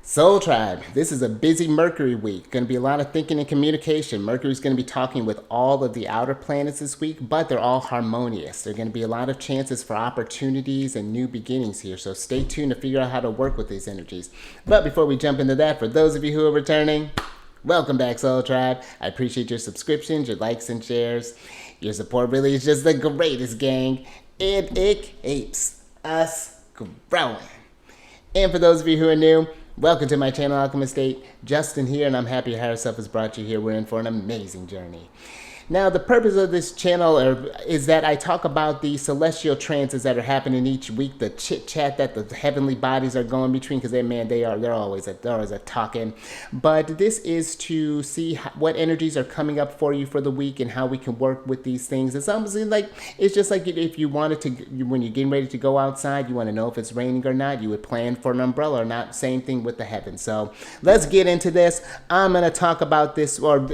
Soul Tribe, this is a busy Mercury week. Going to be a lot of thinking and communication. Mercury's going to be talking with all of the outer planets this week, but they're all harmonious. There are going to be a lot of chances for opportunities and new beginnings here, so stay tuned to figure out how to work with these energies. But before we jump into that, for those of you who are returning, welcome back, Soul Tribe. I appreciate your subscriptions, your likes, and shares. Your support really is just the greatest, gang. And it keeps us growing. And for those of you who are new, welcome to my channel, Alchemist. Justin here, and I'm happy Higher Self has brought you here. We're in for an amazing journey. Now, the purpose of this channel is that I talk about the celestial trances that are happening each week, the chit-chat that the heavenly bodies are going between, because they're always a talking. But this is to see what energies are coming up for you for the week and how we can work with these things. It's almost like, it's just like if you wanted to, when you're getting ready to go outside, you want to know if it's raining or not, you would plan for an umbrella or not. Same thing with the heavens. So let's get into this. I'm going to talk about this, or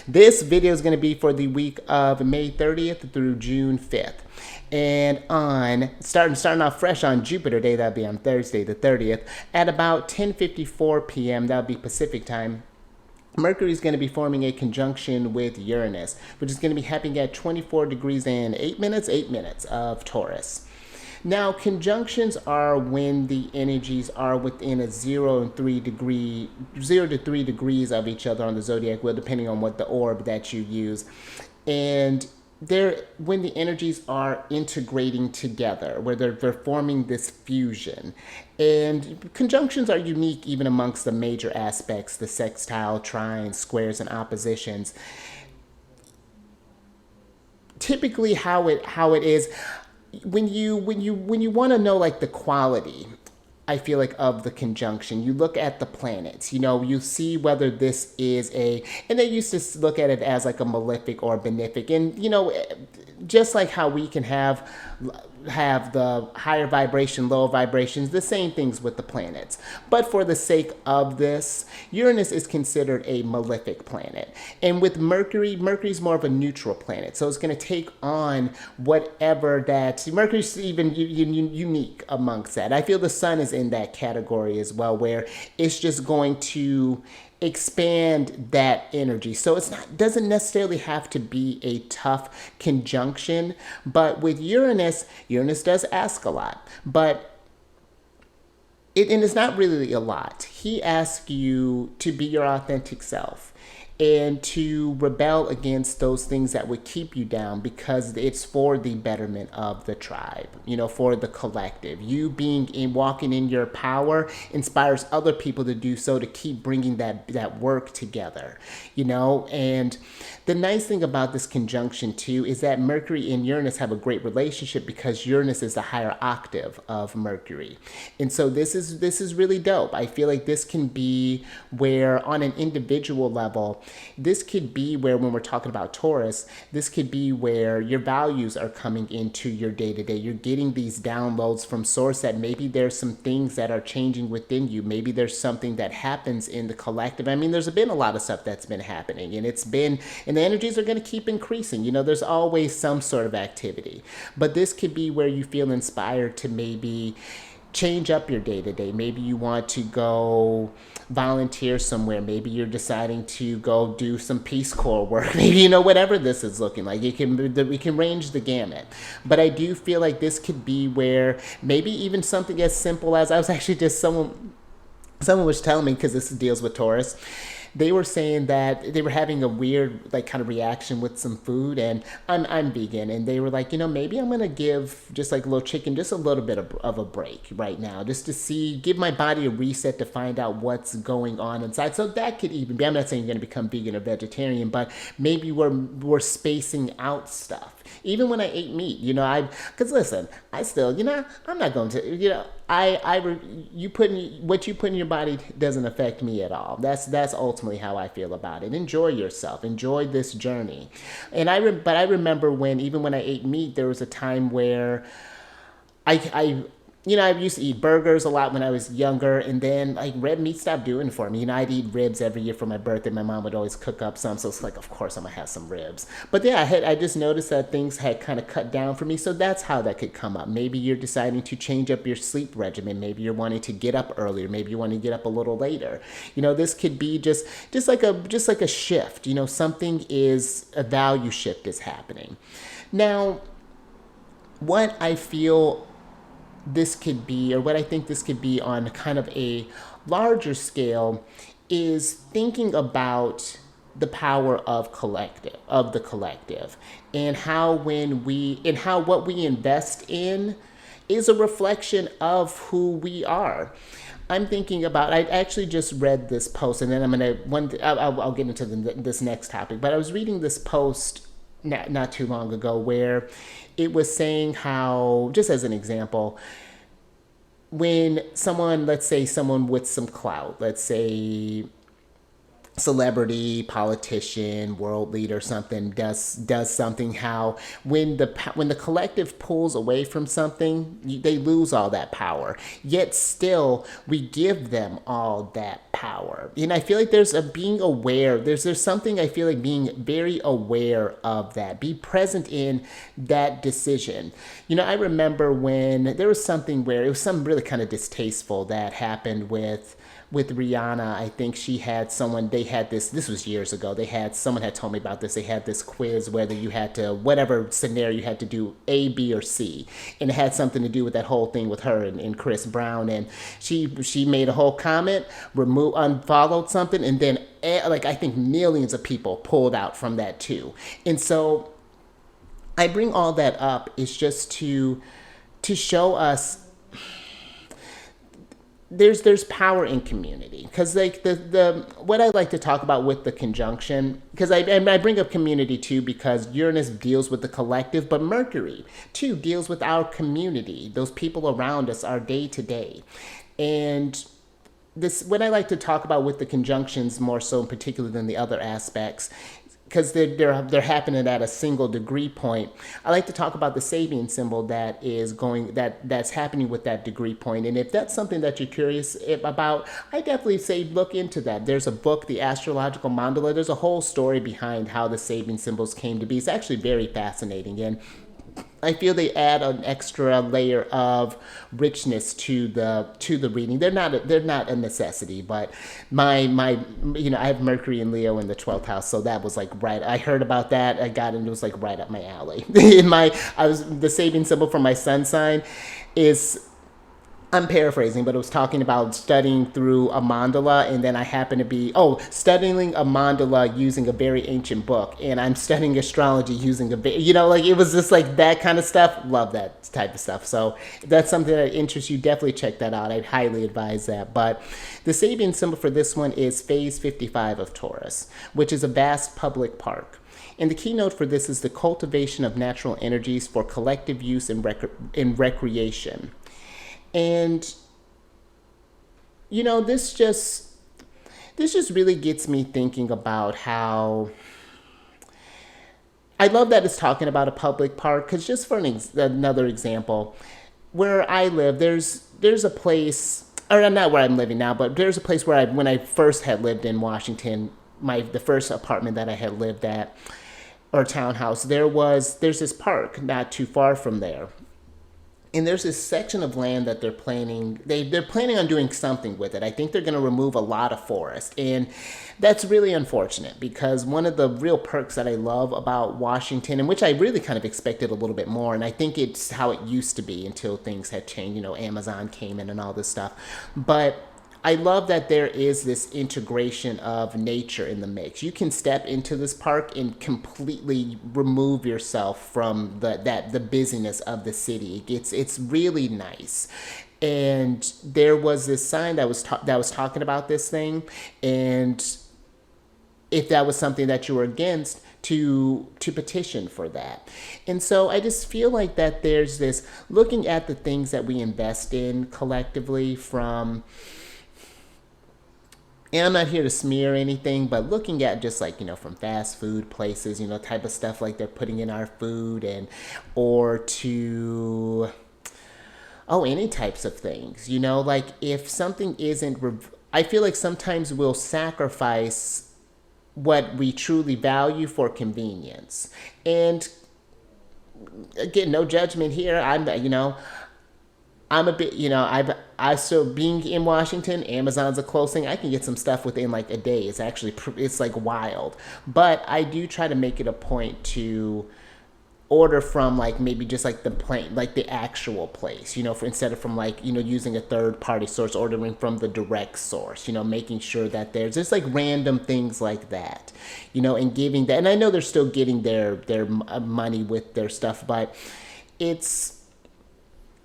this video is going to be for the week of May 30th through June 5th. And on starting off fresh on Jupiter Day, that'll be on Thursday the 30th at about 10:54 p.m. That'll be Pacific time. Mercury is going to be forming a conjunction with Uranus, which is going to be happening at 24 degrees and 8 minutes of Taurus. Now, conjunctions are when the energies are within a 0 to 3 degrees of each other on the zodiac wheel, depending on what the orb that you use. And they're when the energies are integrating together, where they're forming this fusion. And conjunctions are unique even amongst the major aspects, the sextile, trines, squares, and oppositions. Typically, how it is, when you want to know like the quality, I feel like, of the conjunction, you look at the planets. You see whether this is and they used to look at it as like a malefic or benefic, and just like how we can have the higher vibration, lower vibrations, the same things with the planets. But for the sake of this, Uranus is considered a malefic planet. And with Mercury's more of a neutral planet. So it's going to take on whatever that, Mercury's even unique amongst that. I feel the sun is in that category as well, where it's just going to expand that energy. So doesn't necessarily have to be a tough conjunction, but with Uranus does ask a lot, but and it's not really a lot. He asks you to be your authentic self and to rebel against those things that would keep you down, because it's for the betterment of the tribe, for the collective. You walking in your power inspires other people to do so, to keep bringing that work together, and the nice thing about this conjunction too is that Mercury and Uranus have a great relationship, because Uranus is the higher octave of Mercury. And so this is really dope. I feel like this can be where, on an individual level, this could be where, when we're talking about Taurus, this could be where your values are coming into your day-to-day. You're getting these downloads from source that maybe there's some things that are changing within you. Maybe there's something that happens in the collective. I mean, there's been a lot of stuff that's been happening, and the energies are going to keep increasing. There's always some sort of activity. But this could be where you feel inspired to maybe change up your day-to-day. Maybe you want to go volunteer somewhere. Maybe you're deciding to go do some Peace Corps work. Maybe, whatever this is looking like. We can range the gamut. But I do feel like this could be where maybe even something as simple as, I was actually just, someone was telling me, because this deals with Taurus, they were saying that they were having a weird kind of reaction with some food, and I'm vegan, and they were like, maybe I'm gonna give just like a little chicken just a little bit of a break right now, just to give my body a reset, to find out what's going on inside. So that could even be, I'm not saying you're gonna become vegan or vegetarian, but maybe we're spacing out stuff. Even when I ate meat, because listen, I still, I'm not going to, what you put in your body doesn't affect me at all. That's ultimately how I feel about it. Enjoy yourself. Enjoy this journey. But I remember even when I ate meat, there was a time where I used to eat burgers a lot when I was younger, and then like red meat stopped doing it for me. I'd eat ribs every year for my birthday. My mom would always cook up some, so it's like, of course, I'm gonna have some ribs. But yeah, I just noticed that things had kind of cut down for me, so that's how that could come up. Maybe you're deciding to change up your sleep regimen. Maybe you're wanting to get up earlier. Maybe you want to get up a little later. This could be just like a shift. Something is a value shift is happening. Now, what I feel this could be, or what I think this could be on kind of a larger scale, is thinking about the power of the collective, and how what we invest in is a reflection of who we are. I'm thinking about. I actually just read this post, and then I'll get into this next topic. But I was reading this post not too long ago where it was saying how, just as an example, when someone, let's say someone with some clout, let's say celebrity, politician, world leader, something does something, how when the collective pulls away from something, they lose all that power. Yet still, we give them all that power. And I feel like there's a being aware. There's something, I feel like, being very aware of that. Be present in that decision. I remember when there was something where it was something really kind of distasteful that happened with Rihanna. I think she had someone, they had this was years ago, someone had told me about this. They had this quiz, whether you had to, whatever scenario, you had to do A, B, or C. And it had something to do with that whole thing with her and Chris Brown. And she made a whole comment, unfollowed something, and then I think millions of people pulled out from that too. And so I bring all that up is just to show us there's power in community, because like the what I like to talk about with the conjunction, because I bring up community too because Uranus deals with the collective, but Mercury too deals with our community, those people around us, our day to day. And this, what I like to talk about with the conjunctions more so in particular than the other aspects, because they're happening at a single degree point. I like to talk about the Sabian symbol that's happening with that degree point. And if that's something that you're curious about, I definitely say look into that. There's a book, The Astrological Mandala. There's a whole story behind how the Sabian symbols came to be. It's actually very fascinating, and I feel they add an extra layer of richness to the reading. They're not a necessity, but my I have Mercury and Leo in the 12th house, so that was like right. I heard about that. I got into, it was like right up my alley. The Sabian symbol for my sun sign is, I'm paraphrasing, but it was talking about studying through a mandala, and then I happen to be studying a mandala using a very ancient book, and I'm studying astrology using it was just like that kind of stuff. Love that type of stuff. So if that's something that interests you, definitely check that out. I'd highly advise that. But the Sabian symbol for this one is phase 55 of Taurus, which is a vast public park. And the keynote for this is the cultivation of natural energies for collective use and recreation. And this just really gets me thinking about how I love that it's talking about a public park, because just for another example, where I live, there's a place, or not where I'm living now, but there's a place where when I first had lived in Washington, the first apartment that I had lived at, or townhouse, there's this park not too far from there. And there's this section of land that they're planning on doing something with it. I think they're going to remove a lot of forest. And that's really unfortunate, because one of the real perks that I love about Washington, and which I really kind of expected a little bit more, and I think it's how it used to be until things had changed, Amazon came in and all this stuff. But I love that there is this integration of nature in the mix. You can step into this park and completely remove yourself from the busyness of the city. It's really nice. And there was this sign that was talking about this thing, and if that was something that you were against, to petition for that. And so I just feel like that there's this looking at the things that we invest in collectively from. And I'm not here to smear anything, but looking at just like, from fast food places, type of stuff like they're putting in our food, or to Oh, any types of things. You know, like if something isn't, I feel like sometimes we'll sacrifice what we truly value for convenience. And again, no judgment here. I'm a bit, I so being in Washington, Amazon's a close thing. I can get some stuff within like a day. It's actually, it's like wild. But I do try to make it a point to order from like maybe just like the plane, like the actual place, instead of from like, using a third party source, ordering from the direct source, making sure that there's just like random things like that, and giving that. And I know they're still getting their money with their stuff, but it's,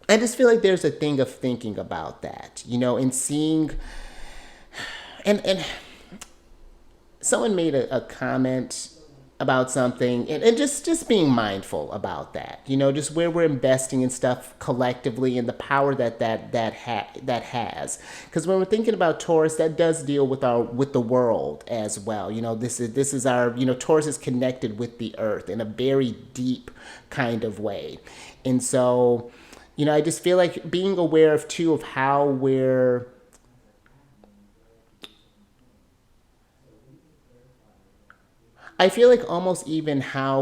I just feel like there's a thing of thinking about that, and seeing, and someone made a comment about something, and just being mindful about that, just where we're investing in stuff collectively and the power that has, because when we're thinking about Taurus, that does deal with the world as well. This is our, Taurus is connected with the earth in a very deep kind of way. And so, I just feel like being aware of too of how we're, I feel like almost even how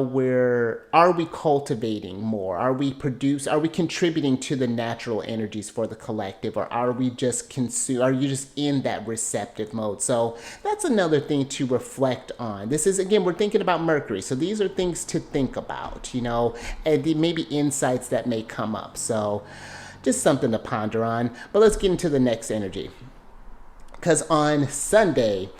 are we cultivating more? Are we contributing to the natural energies for the collective, or are we just are you just in that receptive mode? So that's another thing to reflect on. This is, again, we're thinking about Mercury. So these are things to think about, and maybe insights that may come up. So just something to ponder on. But let's get into the next energy. Because on Sunday,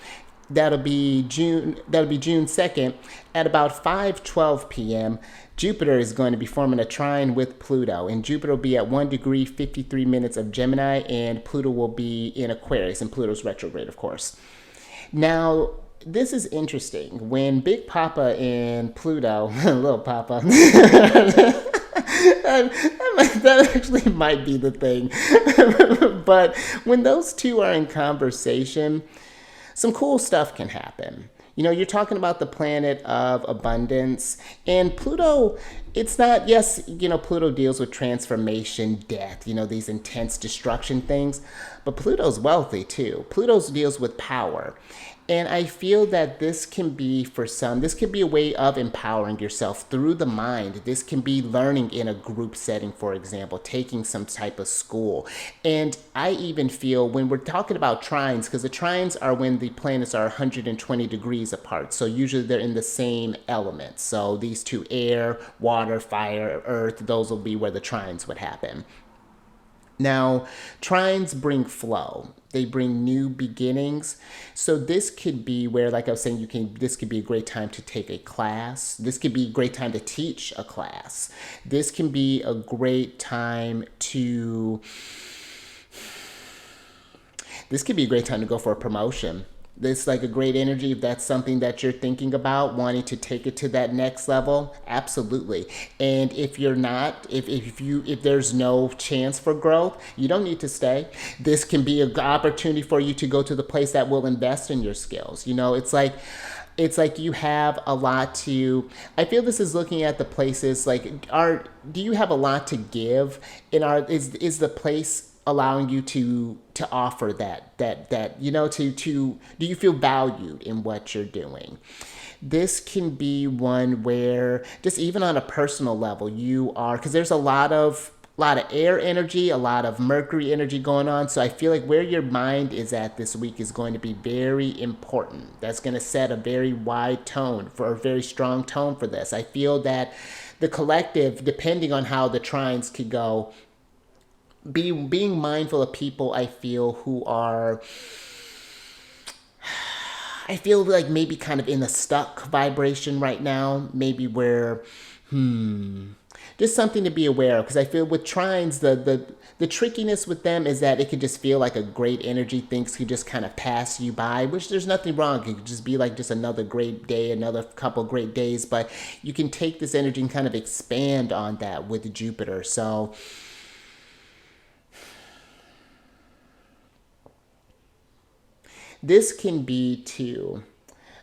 that'll be June 2nd at about 5:12 p.m. Jupiter is going to be forming a trine with Pluto, and Jupiter will be at 1 degree 53 minutes of Gemini, and Pluto will be in Aquarius, and Pluto's retrograde, of course. Now, this is interesting. When Big Papa and Pluto, Little Papa, that actually might be the thing. But when those two are in conversation, some cool stuff can happen. You're talking about the planet of abundance, and Pluto, it's not, yes, Pluto deals with transformation, death, these intense destruction things, but Pluto's wealthy too. Pluto deals with power. And I feel that this can be, for some, this can be a way of empowering yourself through the mind. This can be learning in a group setting, for example, taking some type of school. And I even feel when we're talking about trines, because the trines are when the planets are 120 degrees apart. So usually they're in the same elements. So these two, air, water, fire, earth, those will be where the trines would happen. Now, trines bring flow. They bring new beginnings. So this could be where, like I was saying, this could be a great time to take a class. This could be a great time to teach a class. This can be a great time to this could be a great time to go for a promotion. This like a great energy if that's something that you're thinking about, wanting to take it to that next level. Absolutely. And if you're not, if there's no chance for growth, you don't need to stay. This can be an opportunity for you to go to the place that will invest in your skills. It's like you have a lot to, I feel this is looking at the places like, do you have a lot to give in art? Is the place allowing you to offer to do you feel valued in what you're doing? This can be one where just even on a personal level you are, because there's a lot of air energy, a lot of Mercury energy going on. So I feel like where your mind is at this week is going to be very important. That's going to set a very wide tone, for a very strong tone for this. I feel that the collective, depending on how the trines could go, being mindful of people, I feel, who are, I feel like maybe kind of in a stuck vibration right now, maybe where just something to be aware of. Because I feel with trines, the trickiness with them is that it could just feel like a great energy. Things could just kind of pass you by, which there's nothing wrong. It could just be like just another great day, another couple great days. But you can take this energy and kind of expand on that with Jupiter. So this can be too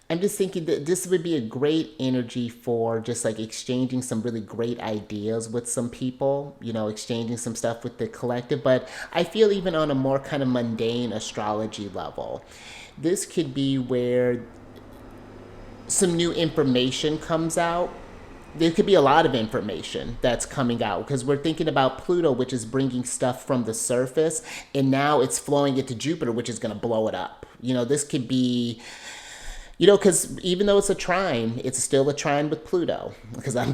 I'm just thinking that this would be a great energy for just like exchanging some really great ideas with some people, exchanging some stuff with the collective. But I feel even on a more kind of mundane astrology level, this could be where some new information comes out. There could be a lot of information that's coming out because we're thinking about Pluto, which is bringing stuff from the surface, and now it's flowing into Jupiter, which is going to blow it up. This could be, because even though it's a trine, it's still a trine with Pluto. Because I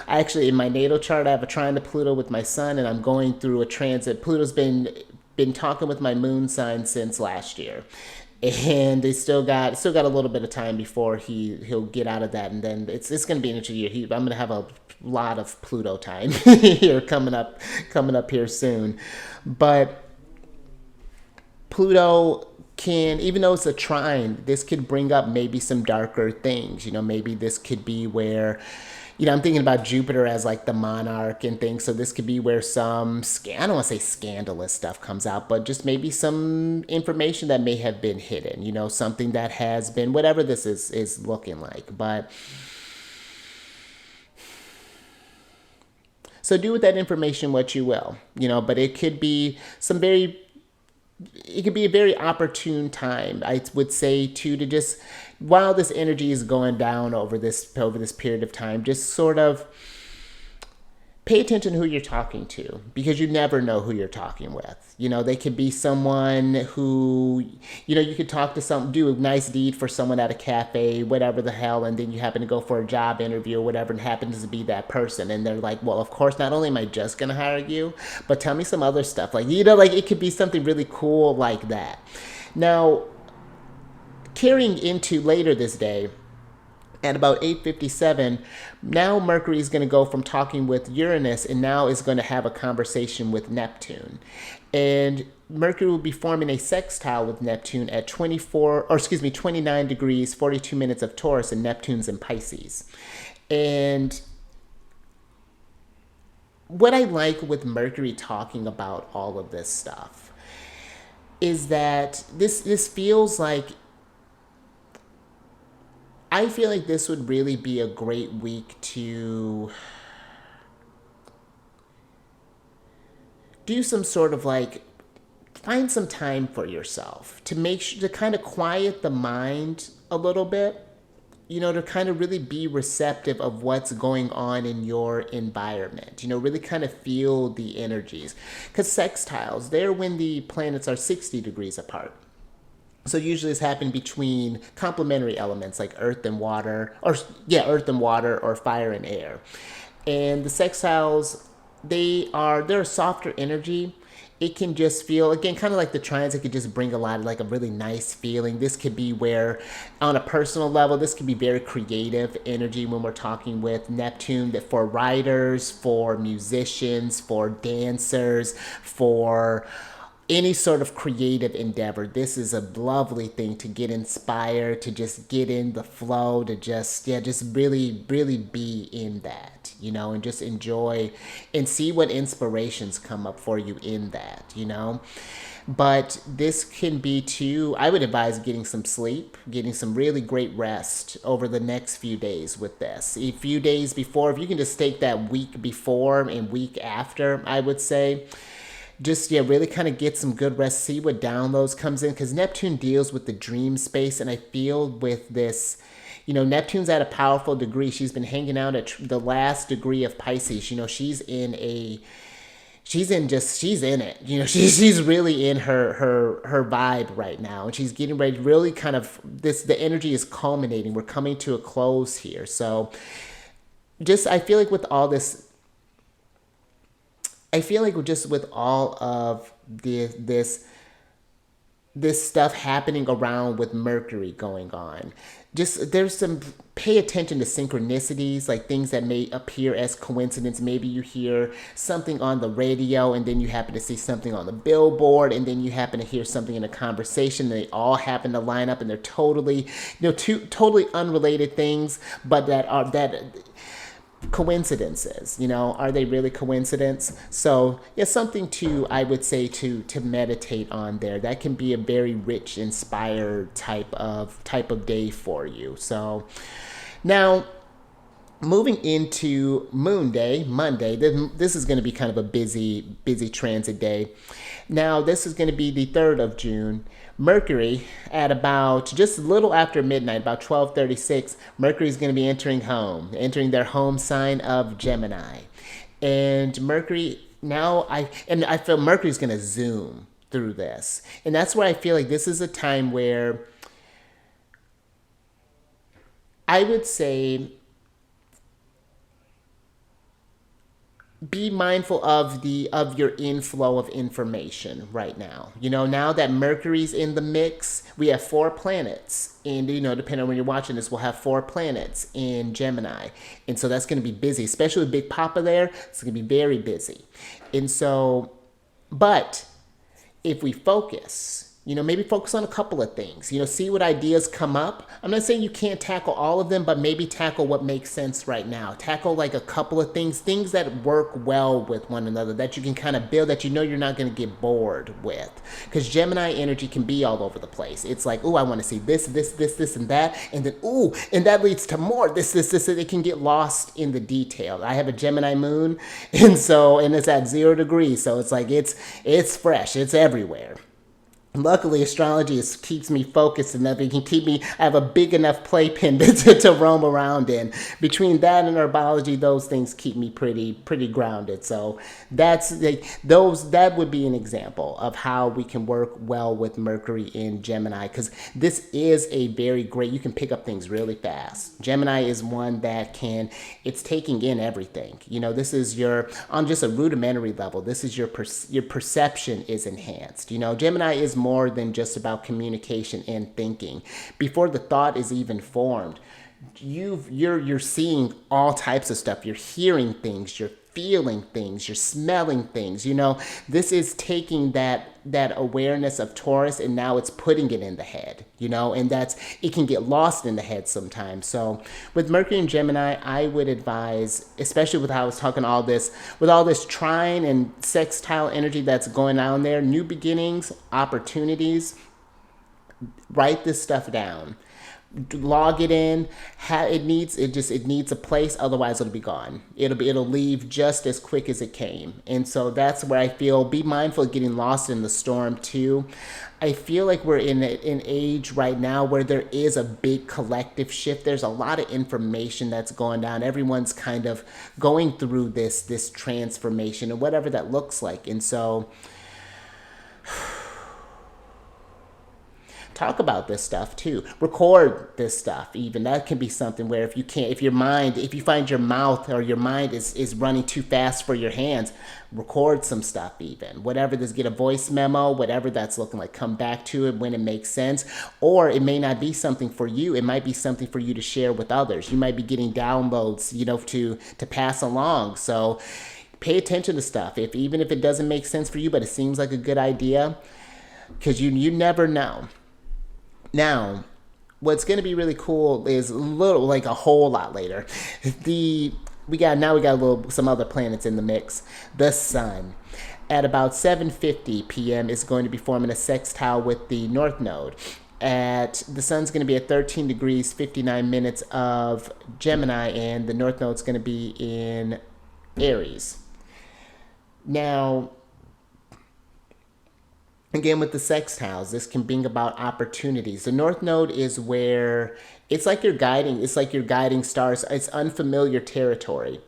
actually, in my natal chart, I have a trine to Pluto with my sun, and I'm going through a transit. Pluto's been talking with my moon sign since last year. And they still got a little bit of time before he'll get out of that, and then it's going to be an interesting year. I'm going to have a lot of Pluto time here coming up here soon, but Pluto can, even though it's a trine, this could bring up maybe some darker things. Maybe this could be where, I'm thinking about Jupiter as like the monarch and things. So this could be where some, I don't want to say scandalous stuff comes out, but just maybe some information that may have been hidden, something that has been, whatever this is looking like. But so do with that information what you will, but it could be it could be a very opportune time, I would say, to just, while this energy is going down over this period of time, just sort of pay attention to who you're talking to, because you never know who you're talking with. They could be someone who, you could talk to do a nice deed for someone at a cafe, whatever the hell, and then you happen to go for a job interview or whatever, and happens to be that person. And they're like, well, of course, not only am I just going to hire you, but tell me some other stuff. Like, like it could be something really cool like that. Now, carrying into later this day, at about 8:57, now Mercury is going to go from talking with Uranus and now is going to have a conversation with Neptune. And Mercury will be forming a sextile with Neptune at 29 degrees, 42 minutes of Taurus, and Neptune's in Pisces. And what I like with Mercury talking about all of this stuff is that this feels like, I feel like this would really be a great week to do some sort of like, find some time for yourself to make sure to kind of quiet the mind a little bit, to kind of really be receptive of what's going on in your environment, really kind of feel the energies. Because sextiles, they're when the planets are 60 degrees apart. So usually it's happened between complementary elements like earth and water, or fire and air. And the sextiles, they're a softer energy. It can just feel, again, kind of like the trines, it could just bring a lot of like a really nice feeling. This could be where, on a personal level, this could be very creative energy when we're talking with Neptune, that for writers, for musicians, for dancers, for any sort of creative endeavor. This is a lovely thing to get inspired, to just get in the flow, to just really, really be in that, and just enjoy and see what inspirations come up for you in that, But this can be too, I would advise getting some sleep, getting some really great rest over the next few days with this. A few days before, if you can just take that week before and week after, I would say, just really kind of get some good rest, see what downloads comes in, because Neptune deals with the dream space. And I feel with this, Neptune's at a powerful degree. She's been hanging out at the last degree of Pisces. She's in it. She's really in her vibe right now, and she's getting ready. Really, kind of the energy is culminating. We're coming to a close here. So, I feel like with all this. I feel like just with all of this stuff happening around with Mercury going on, there's some, pay attention to synchronicities, like things that may appear as coincidence. Maybe you hear something on the radio and then you happen to see something on the billboard, and then you happen to hear something in a conversation, and they all happen to line up, and they're totally, two totally unrelated things, but that coincidences, are they really coincidence? So it's something to, I would say, to meditate on there. That can be a very rich, inspired type of day for you. So now, moving into Moon Day, Monday, this is going to be kind of a busy transit day. Now, this is going to be the 3rd of June. Mercury, at about just a little after midnight, about 12:36, Mercury is going to be entering their home sign of Gemini. And Mercury, I feel Mercury's going to zoom through this. And that's where I feel like this is a time where I would say be mindful of your inflow of information right now. Now that Mercury's in the mix, we have 4 planets, and depending on when you're watching this, we'll have 4 planets in Gemini, and so that's going to be busy, especially with Big Papa there. It's going to be very busy, and so, but if we focus, maybe focus on a couple of things, see what ideas come up. I'm not saying you can't tackle all of them, but maybe tackle what makes sense right now. Tackle like a couple of things that work well with one another, that you can kind of build, that you're not going to get bored with. Because Gemini energy can be all over the place. It's like, ooh, I want to see this, and that. And then, ooh, and that leads to more, this. It can get lost in the detail. I have a Gemini moon, and it's at 0 degrees. So it's like, it's fresh. It's everywhere. Luckily, astrology keeps me focused enough. It can keep me. I have a big enough playpen to roam around in. Between that and herbology, those things keep me pretty grounded. So that would be an example of how we can work well with Mercury in Gemini, because this is a very great. You can pick up things really fast. Gemini is one that it's taking in everything. This is on just a rudimentary level. This is your perception is enhanced. Gemini is more than just about communication and thinking. Before the thought is even formed, you're seeing all types of stuff. You're hearing things, you're feeling things, you're smelling things. This is taking that awareness of Taurus, and now it's putting it in the head, and it can get lost in the head sometimes. So with Mercury and Gemini, I would advise, especially with how I was talking with all this trine and sextile energy that's going on there, new beginnings, opportunities, write this stuff down. Log it in. It needs a place, otherwise it'll be gone. It'll leave just as quick as it came. And so that's where I feel, be mindful of getting lost in the storm too. I feel like we're in an age right now where there is a big collective shift. There's a lot of information that's going down. Everyone's kind of going through this transformation, and whatever that looks like. And so talk about this stuff too. Record this stuff. Even that can be something where if you find your mouth or your mind is running too fast for your hands, record some stuff. Even whatever this, get a voice memo, whatever that's looking like, come back to it when it makes sense. Or it may not be something for you. It might be something for you to share with others. You might be getting downloads, to pass along. So pay attention to stuff. Even if it doesn't make sense for you, but it seems like a good idea, because you never know. Now, what's going to be really cool is a whole lot later. We got some other planets in the mix. The Sun, at about 7:50 p.m. is going to be forming a sextile with the North Node. The Sun's going to be at 13 degrees 59 minutes of Gemini, and the North Node's going to be in Aries. Now, again, with the sextiles, this can bring about opportunities. The North Node is where it's like you're guiding stars. It's unfamiliar territory.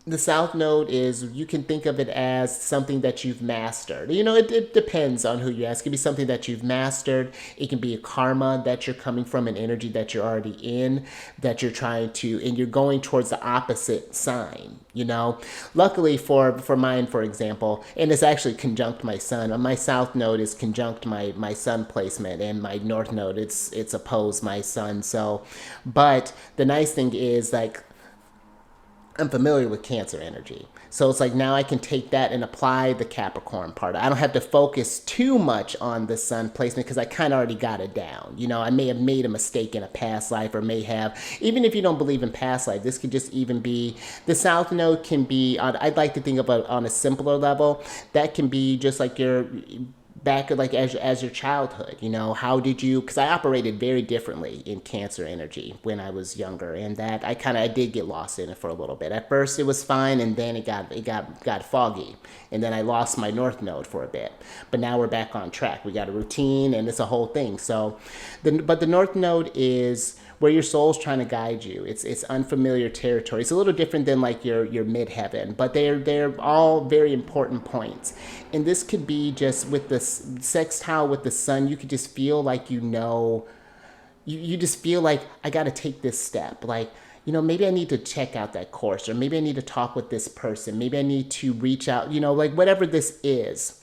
The South Node you can think of it as something that you've mastered. It depends on who you ask. It can be something that you've mastered. It can be a karma that you're coming from, an energy that you're already in, that you're trying to, and you're going towards the opposite sign. Luckily for mine, for example, and it's actually conjunct my sun. My South Node is conjunct my sun placement, and my North Node, it's opposed my sun. So, but the nice thing is, like, I'm familiar with Cancer energy. So it's like now I can take that and apply the Capricorn part. I don't have to focus too much on the sun placement because I kind of already got it down. You know, I may have made a mistake in a past life or may have, even if you don't believe in past life, this could just even be, the South Node can be, I'd like to think of it on a simpler level. That can be just like your back like as your childhood, you know, how did you, because I operated very differently in Cancer energy when I was younger, and that I did get lost in it for a little bit. At first it was fine, and then it got foggy, and then I lost my North Node for a bit, but now we're back on track. We got a routine and it's a whole thing. So but the North Node is where your soul's trying to guide you. It's unfamiliar territory. It's a little different than like your midheaven, but they're all very important points. And this could be just with the sextile with the sun. You could just feel like you just feel like I got to take this step. Like, you know, maybe I need to check out that course, or maybe I need to talk with this person. Maybe I need to reach out. You know, like whatever this is,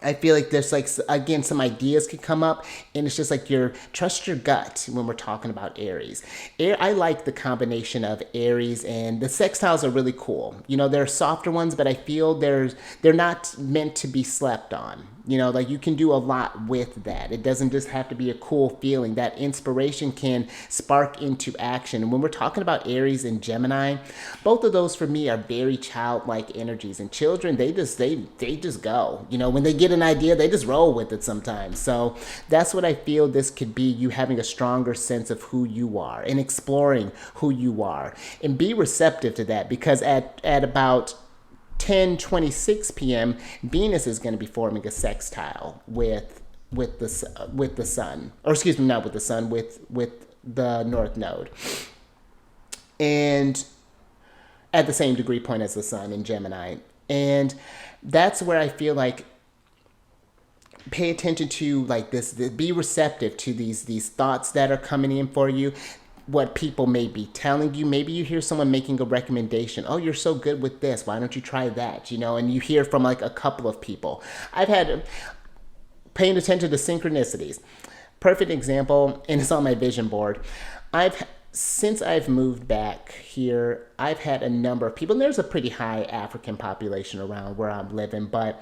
I feel like there's like, again, some ideas could come up, and it's just like trust your gut when we're talking about Aries. I like the combination of Aries, and the sextiles are really cool. You know, they're softer ones, but I feel they're not meant to be slept on. You know, like you can do a lot with that. It doesn't just have to be a cool feeling. That inspiration can spark into action. And when we're talking about Aries and Gemini, both of those for me are very childlike energies. And children, they just go. You know, when they get an idea, they just roll with it sometimes. So that's what I feel this could be, you having a stronger sense of who you are and exploring who you are. And be receptive to that, because at about 10:26 p.m., Venus is going to be forming a sextile with the sun, or excuse me, not with the sun, with the North Node, and at the same degree point as the sun in Gemini. And that's where I feel like pay attention to like this, be receptive to these thoughts that are coming in for you, what people may be telling you. Maybe you hear someone making a recommendation. Oh, you're so good with this. Why don't you try that? You know, and you hear from like a couple of people. I've had paying attention to synchronicities. Perfect example, and it's on my vision board. Since I've moved back here, I've had a number of people, and there's a pretty high African population around where I'm living, but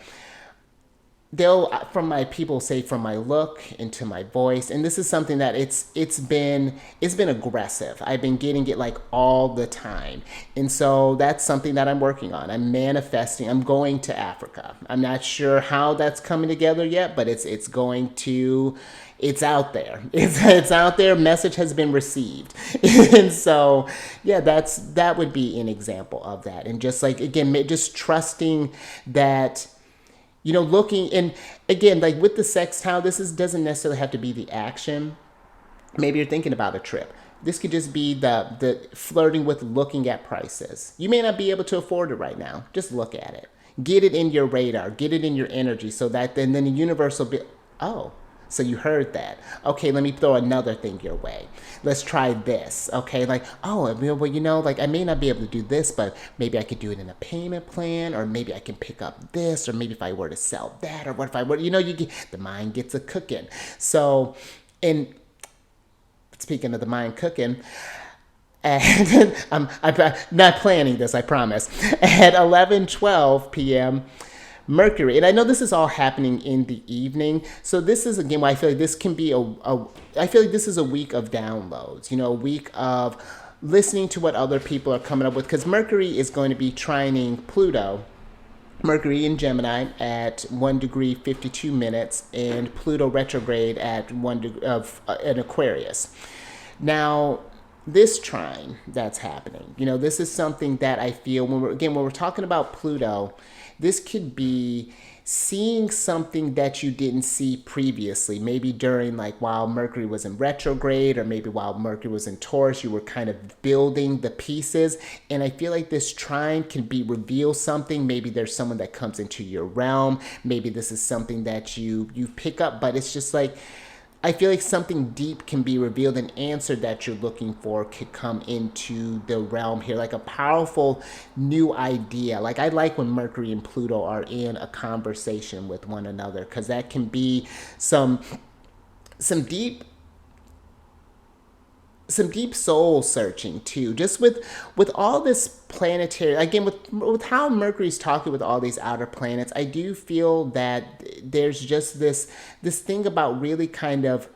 they'll, from my people say, from my look into my voice, and this is something that it's been aggressive. I've been getting it like all the time, and so that's something that I'm working on. I'm manifesting. I'm going to Africa. I'm not sure how that's coming together yet, but it's going to. It's out there. It's out there. Message has been received, and so yeah, that would be an example of that. And just like, again, just trusting that. You know, looking, and again, like with the sextile, doesn't necessarily have to be the action. Maybe you're thinking about a trip. This could just be the flirting with looking at prices. You may not be able to afford it right now. Just look at it. Get it in your radar. Get it in your energy, so that then the universe will be, oh, so you heard that. Okay, let me throw another thing your way. Let's try this. Okay, like, oh, well, you know, like I may not be able to do this, but maybe I could do it in a payment plan, or maybe I can pick up this, or maybe if I were to sell that, or what if I were, you know, the mind gets a cooking. So, and speaking of the mind cooking, and I'm not planning this, I promise. At 11:12 p.m., Mercury, and I know this is all happening in the evening, so this is again why I feel like this can be I feel like this is a week of downloads, you know, a week of listening to what other people are coming up with, because Mercury is going to be trining Pluto. Mercury in Gemini at 1 degree 52 minutes, and Pluto retrograde at 1 degree of an Aquarius. Now, this trine that's happening, you know, this is something that I feel when we're talking about Pluto, this could be seeing something that you didn't see previously. Maybe during, like, while Mercury was in retrograde, or maybe while Mercury was in Taurus, you were kind of building the pieces. And I feel like this trine can reveal something. Maybe there's someone that comes into your realm. Maybe this is something that you pick up, but it's just like, I feel like something deep can be revealed. An answer that you're looking for could come into the realm here, like a powerful new idea. Like, I like when Mercury and Pluto are in a conversation with one another, because that can be some deep some deep soul searching too, just with all this planetary, again, with how Mercury's talking with all these outer planets. I do feel that there's just this thing about really kind of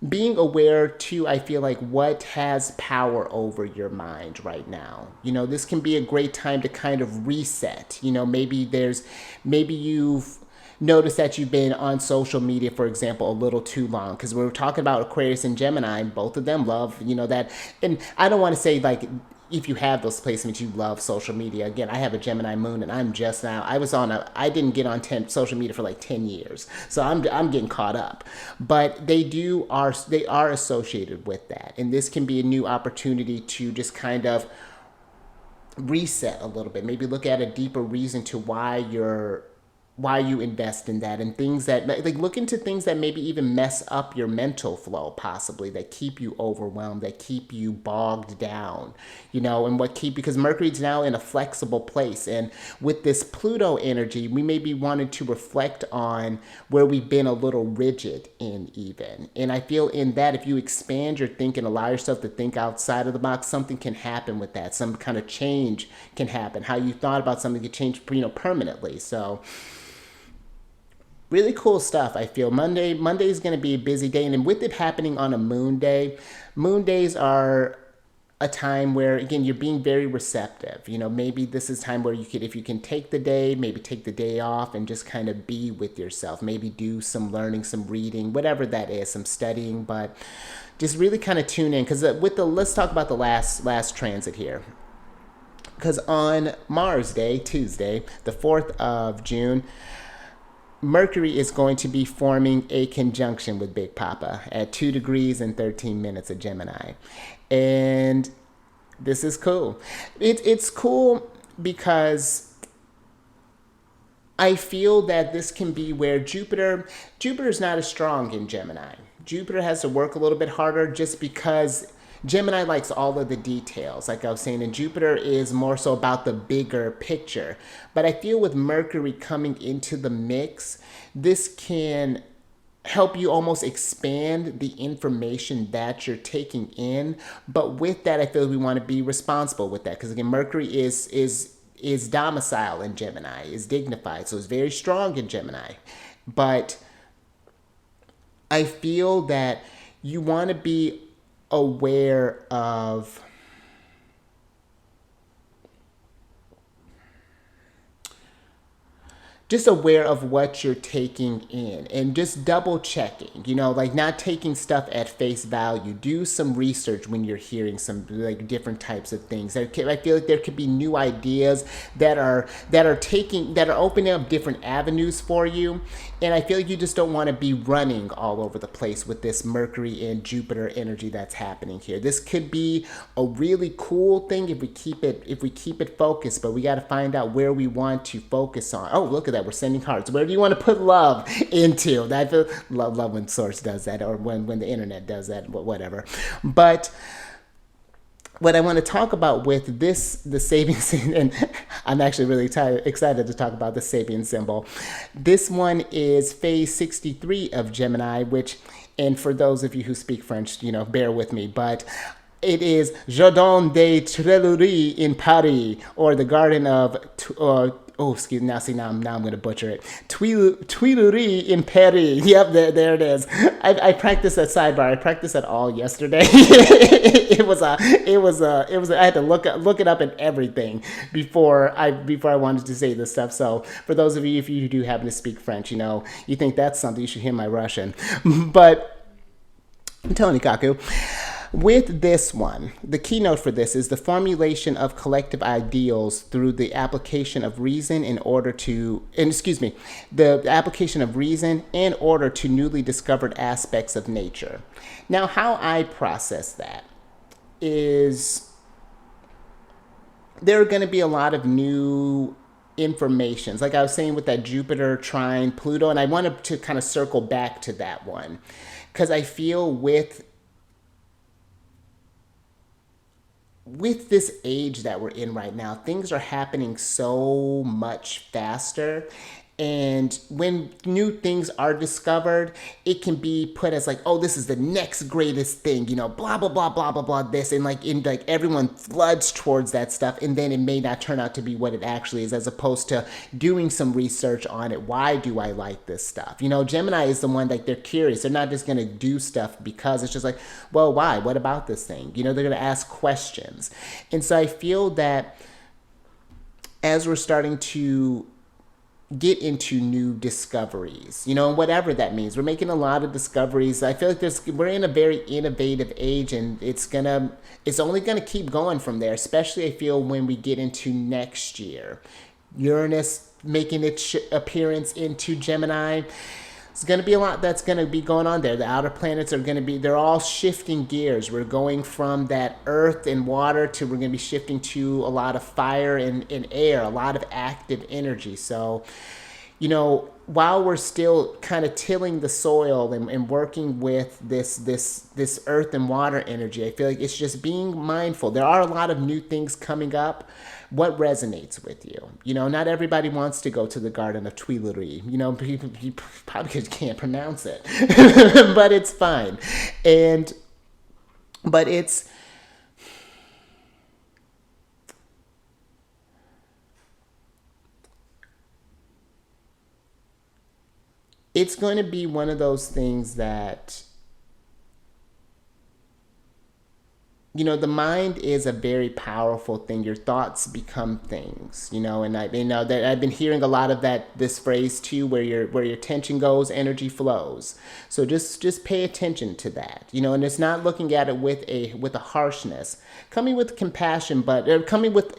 being aware too. I feel like what has power over your mind right now. This can be a great time to kind of reset. Maybe you've noticed that you've been on social media, for example, a little too long, because we were talking about Aquarius and Gemini, and both of them love that. And I don't want to say like, if you have those placements, you love social media. Again, I have a Gemini moon, and I'm just now. I didn't get on social media for like 10 years, so I'm getting caught up. But they are associated with that, and this can be a new opportunity to just kind of reset a little bit. Maybe look at a deeper reason to why you invest in that, and things that like look into things that maybe even mess up your mental flow, possibly, that keep you overwhelmed, that keep you bogged down, and what keep, because Mercury's now in a flexible place, and with this Pluto energy, we may be wanting to reflect on where we've been a little rigid in, even. And I feel in that, if you expand your thinking, allow yourself to think outside of the box, something can happen with that. Some kind of change can happen. How you thought about something can change, permanently. So really cool stuff. I feel Monday is going to be a busy day, and with it happening on a moon days are a time where, again, you're being very receptive. Maybe this is time where if you can take the day, maybe take the day off and just kind of be with yourself. Maybe do some learning, some reading, whatever that is, some studying, but just really kind of tune in, because let's talk about the last transit here. Because on Mars Day, Tuesday, the 4th of June, Mercury is going to be forming a conjunction with Big Papa at 2 degrees and 13 minutes of Gemini. And this is cool. It's cool because I feel that this can be where Jupiter's not as strong in Gemini. Jupiter has to work a little bit harder, just because Gemini likes all of the details, like I was saying, and Jupiter is more so about the bigger picture. But I feel with Mercury coming into the mix, this can help you almost expand the information that you're taking in. But with that, I feel we want to be responsible with that, because again, Mercury is domicile in Gemini, is dignified, so it's very strong in Gemini. But I feel that you want to be aware of just aware of what you're taking in, and just double checking, like not taking stuff at face value. Do some research when you're hearing some like different types of things. I feel like there could be new ideas that are opening up different avenues for you. And I feel like you just don't want to be running all over the place with this Mercury and Jupiter energy that's happening here. This could be a really cool thing if we keep it focused, but we got to find out where we want to focus on. Oh, look at that. We're sending cards. Where do you want to put love into? I feel love when Source does that, or when the internet does that, whatever. But what I want to talk about with the Sabian, and I'm actually really excited to talk about the Sabian symbol. This one is phase 63 of Gemini, which, and for those of you who speak French, bear with me, but it is Jardin des Tuileries in Paris, or the Garden of excuse me. Now I'm going to butcher it. Tuileries in Paris. Yep, there it is. I practiced that sidebar. I practiced that all yesterday. it was I had to look it up and everything before I wanted to say this stuff. So for those of you, if you do happen to speak French, you think that's something, you should hear my Russian. But Tony Kaku. With this one, the keynote for this is the formulation of collective ideals through the application of reason the application of reason in order to newly discovered aspects of nature. Now, how I process that is there are going to be a lot of new informations. Like I was saying with that Jupiter trine Pluto, and I wanted to kind of circle back to that one, because I feel with this age that we're in right now, things are happening so much faster. And when new things are discovered, it can be put as like, oh, this is the next greatest thing, you know, blah blah blah blah blah blah this, and like everyone floods towards that stuff, and then it may not turn out to be what it actually is, as opposed to doing some research on it. Why do I like this stuff? You know, Gemini is the one, like, they're curious. They're not just gonna do stuff because it's just like, well, why? What about this thing? You know, they're gonna ask questions. And so I feel that as we're starting to get into new discoveries, you know, whatever that means. We're making a lot of discoveries. I feel like we're in a very innovative age, and it's only gonna keep going from there, especially I feel when we get into next year. Uranus making its appearance into Gemini. It's going to be a lot that's going to be going on there. The outer planets they're all shifting gears. We're going from that earth and water to we're going to be shifting to a lot of fire and air, a lot of active energy. So, you know, while we're still kind of tilling the soil and working with this earth and water energy, I feel like it's just being mindful. There are a lot of new things coming up. What resonates with you? You know, not everybody wants to go to the Garden of Tuileries. You know, people you probably can't pronounce it, but it's fine. But it's going to be one of those things that, you know, the mind is a very powerful thing. Your thoughts become things, you know, and I've been hearing a lot of this phrase too, where your attention goes, energy flows. So just pay attention to that, you know, and it's not looking at it with a harshness, coming with compassion, but coming with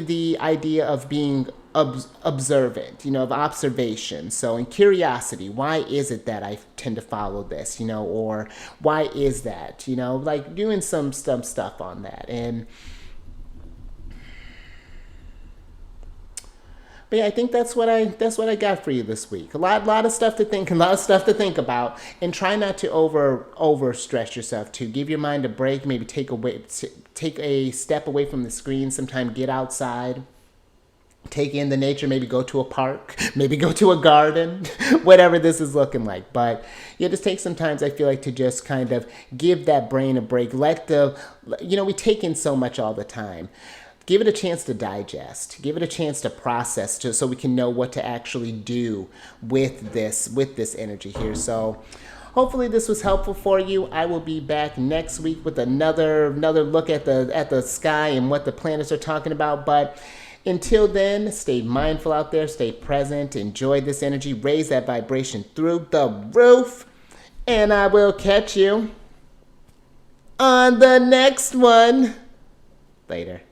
the idea of being observant, you know, of observation. So in curiosity, why is it that I tend to follow this, you know, or why is that, you know, like doing some stuff on that. But yeah, I think that's what I got for you this week. A lot of stuff to think, a lot of stuff to think about, and try not to over stress yourself. To give your mind a break, maybe take a step away from the screen. Sometime get outside, take in the nature. Maybe go to a park, maybe go to a garden, whatever this is looking like. But yeah, just take some time. I feel like to just kind of give that brain a break. We take in so much all the time. Give it a chance to digest. Give it a chance to process, so we can know what to actually do with this energy here. So hopefully this was helpful for you. I will be back next week with another look at the sky and what the planets are talking about. But until then, stay mindful out there, stay present, enjoy this energy, raise that vibration through the roof, and I will catch you on the next one. Later.